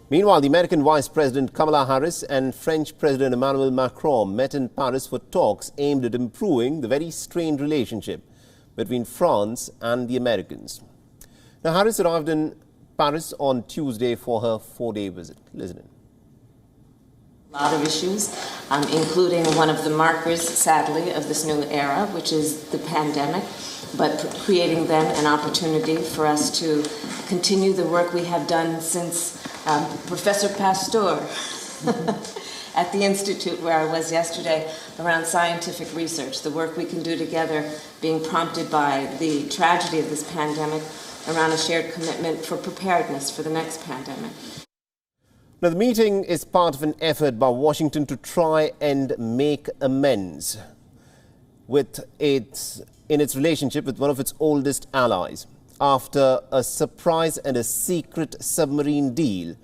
Meanwhile, the American Vice President Kamala Harris and French President Emmanuel Macron met in Paris for talks aimed at improving the very strained relationship between France and the Americans. Now, Harris arrived in Paris on Tuesday for her 4-day visit. Listen in. A lot of issues, including one of the markers, sadly, of this new era, which is the pandemic, but creating then an opportunity for us to continue the work we have done since Professor Pasteur at the Institute where I was yesterday around scientific research, the work we can do together being prompted by the tragedy of this pandemic around a shared commitment for preparedness for the next pandemic. Now, the meeting is part of an effort by Washington to try and make amends in its relationship with one of its oldest allies, after a surprise and a secret submarine deal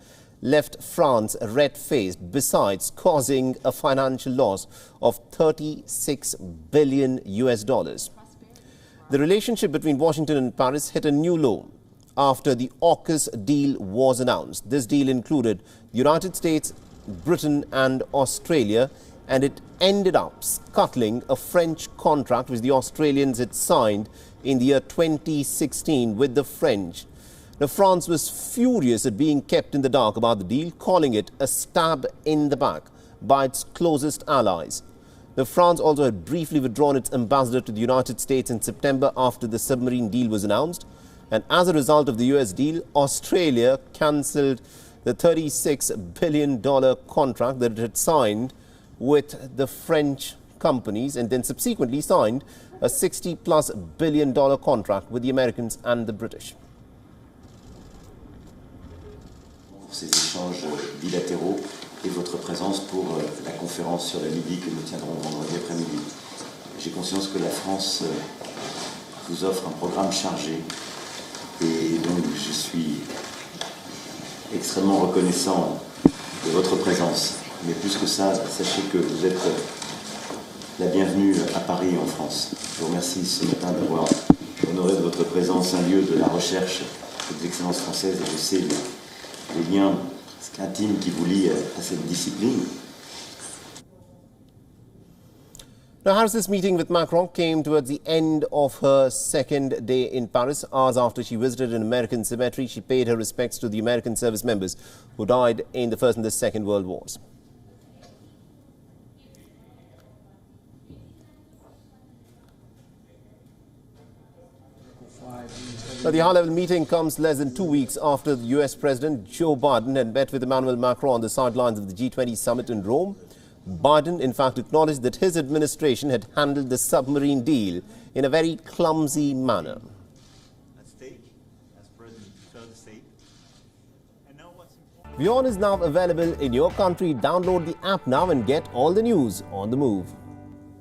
left France red-faced, besides causing a financial loss of $36 billion. The relationship between Washington and Paris hit a new low after the AUKUS deal was announced. This deal included the United States, Britain and Australia, and it ended up scuttling a French contract which the Australians had signed in the year 2016 with the French. Now, France was furious at being kept in the dark about the deal, calling it a stab in the back by its closest allies. Now, France also had briefly withdrawn its ambassador to the United States in September after the submarine deal was announced. And as a result of the US deal, Australia cancelled the $36 billion contract that it had signed with the French companies, and then subsequently signed a $60+ billion contract with the Americans and the British. Ces échanges bilatéraux et votre présence pour la conférence sur la Libye que nous tiendrons vendredi après-midi. J'ai conscience que la France vous offre un programme chargé et donc je suis extrêmement reconnaissant de votre présence. Mais plus que ça, sachez que vous êtes la bienvenue à Paris et en France. Je vous remercie ce matin d'avoir honoré de votre présence un lieu de la recherche et des excellences françaises, et je sais les liens intimes qui vous lient à cette discipline. Now, Harris's meeting with Macron came towards the end of her second day in Paris. Hours after she visited an American cemetery, she paid her respects to the American service members who died in the First and the Second World Wars. Now, the high-level meeting comes less than 2 weeks after the US President Joe Biden had met with Emmanuel Macron on the sidelines of the G20 summit in Rome. Biden, in fact, acknowledged that his administration had handled the submarine deal in a very clumsy manner. At stake, as President further state. And now what's important. WION is now available in your country. Download the app now and get all the news on the move.